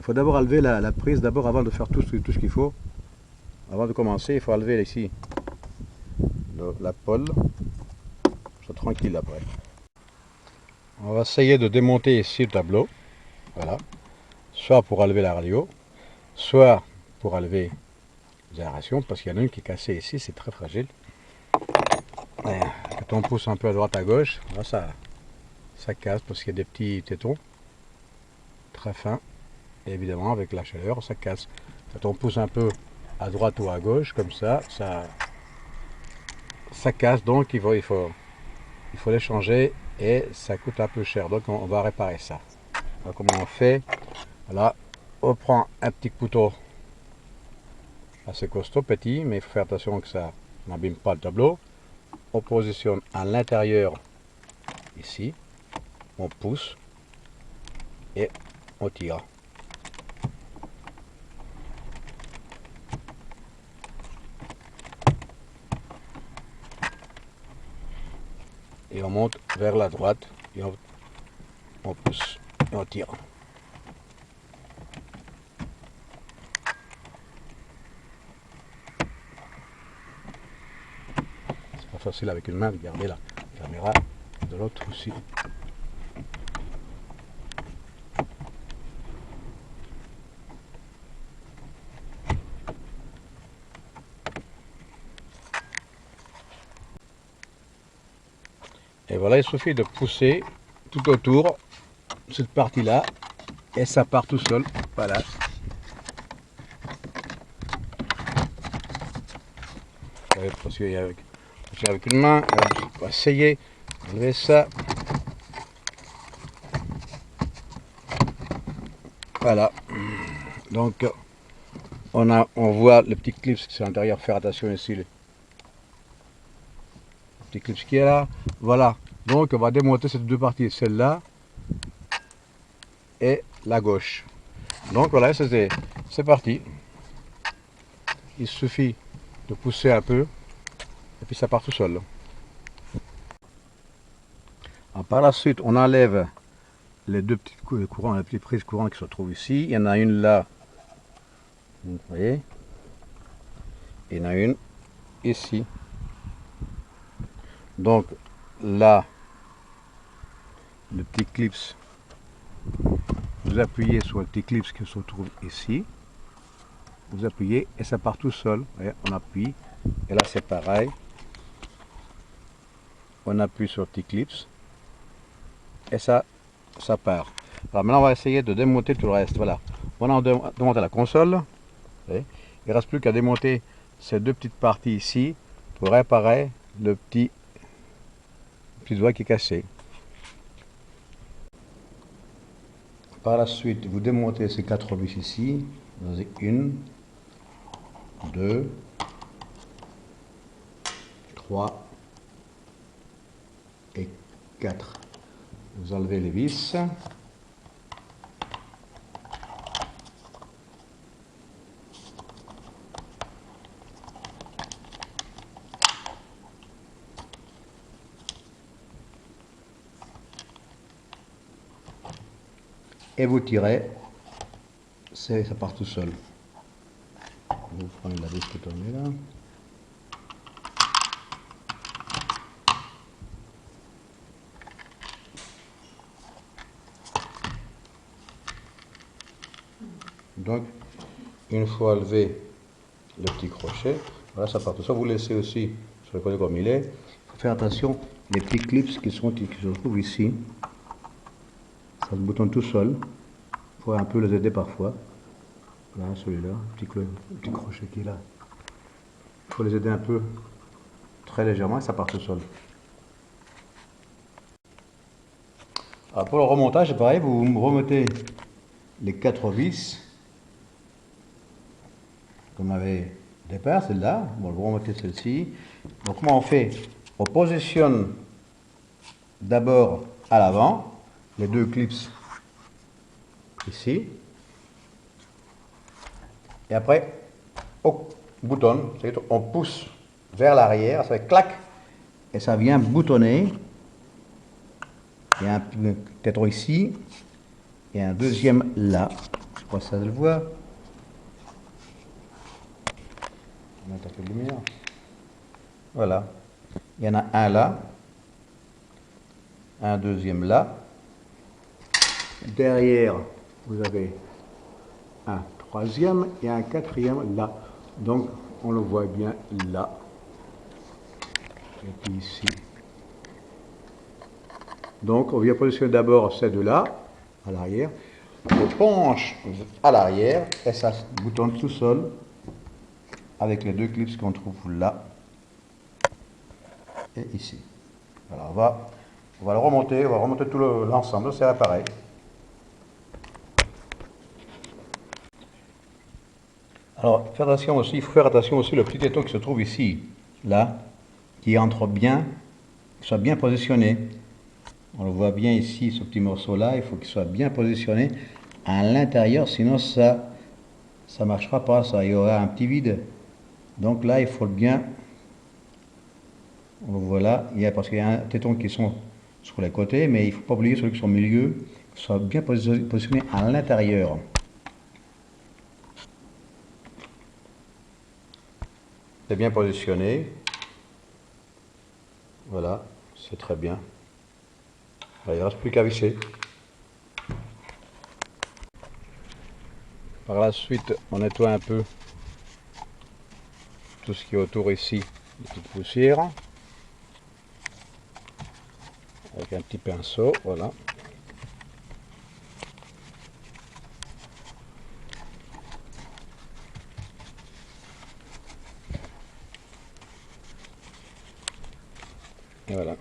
Il faut d'abord enlever la prise, d'abord avant de faire tout ce qu'il faut. Avant de commencer, il faut enlever ici la pôle. C'est tranquille après. On va essayer de démonter ici le tableau. Voilà. Soit pour enlever la radio, soit pour enlever les aérations, parce qu'il y en a une qui est cassée ici, c'est très fragile. Et quand on pousse un peu à droite à gauche, là, ça casse parce qu'il y a des petits tétons très fins. Et évidemment, avec la chaleur, ça casse. Quand on pousse un peu à droite ou à gauche, comme ça casse. Donc il faut les changer et ça coûte un peu cher. Donc on va réparer ça. Alors, comment on fait? Voilà, on prend un petit couteau assez costaud, petit, mais il faut faire attention que ça n'abîme pas le tableau. On positionne à l'intérieur, ici, on pousse et on tire. Et on monte vers la droite et on pousse et on tire. C'est pas facile avec une main de garder la caméra de l'autre aussi. Et voilà, il suffit de pousser tout autour cette partie-là et ça part tout seul. Voilà. Parce qu'avec une main, on va essayer d'enlever ça. Voilà. Donc, on voit le petit clip qui est à l'intérieur. Faire attention ici. Le petit clip qui est là. Voilà. Donc, on va démonter ces deux parties. Celle-là et la gauche. Donc, voilà, c'est parti. Il suffit de pousser un peu et puis ça part tout seul. Alors, par la suite, on enlève les deux petites courants, les petites prises courant qui se trouvent ici. Il y en a une là, vous voyez, il y en a une ici. Donc là, le petit clip, vous appuyez sur le petit clip qui se trouve ici. Vous appuyez et ça part tout seul. Vous voyez, on appuie et là c'est pareil. On appuie sur le petit clip et ça part. Alors maintenant on va essayer de démonter tout le reste. Voilà. Voilà, on démonte la console. Il ne reste plus qu'à démonter ces deux petites parties ici pour réparer le petit doigt qui est cassé. Par la suite, vous démontez ces 4 vis ici. Vous avez 1, 2, 3 et 4. Vous enlevez les vis. Et vous tirez, ça part tout seul. Vous prenez la vis qui tourne là. Donc, une fois enlevé le petit crochet, voilà, ça part tout seul. Vous laissez aussi sur le côté comme il est. Il faut faire attention, les petits clips qui se trouvent ici, ça se boutonne tout seul. Il faut un peu les aider parfois. Là, celui-là, petit crochet qui est là. Il faut les aider un peu, très légèrement, et ça part tout seul. Alors pour le remontage, c'est pareil, vous remettez les 4 vis qu'on avait au départ, celle-là. Bon, vous remettez celle-ci. Donc comment on fait? On positionne d'abord à l'avant les deux clips ici. Et après, on boutonne, c'est-à-dire on pousse vers l'arrière, ça fait clac, et ça vient boutonner. Il y a un téton ici, et un deuxième là. pas si ça se voit. On va mettre un peu de lumière. Voilà. Il y en a un là. Un deuxième là. Derrière, vous avez un troisième et un quatrième là. Donc, on le voit bien là. Et puis ici. Donc, on vient positionner d'abord ces deux-là, à l'arrière. On penche à l'arrière et ça se boutonne tout seul avec les deux clips qu'on trouve là et ici. Alors, on va le remonter, on va remonter tout l'ensemble, c'est pareil. Alors, faire attention aussi, il faut faire attention aussi le petit étau qui se trouve ici, là, qui entre bien, qui soit bien positionné. On le voit bien ici, ce petit morceau-là, il faut qu'il soit bien positionné à l'intérieur, sinon ça ne marchera pas, ça, il y aura un petit vide. Donc là, il faut bien, voilà, parce qu'il y a un téton qui sont sur les côtés, mais il ne faut pas oublier celui qui sont au milieu, qui soit bien positionné à l'intérieur. C'est bien positionné. Voilà, c'est très bien. Il ne reste plus qu'à visser. Par la suite, on nettoie un peu tout ce qui est autour ici, de toute poussière. Avec un petit pinceau, voilà. Et voilà.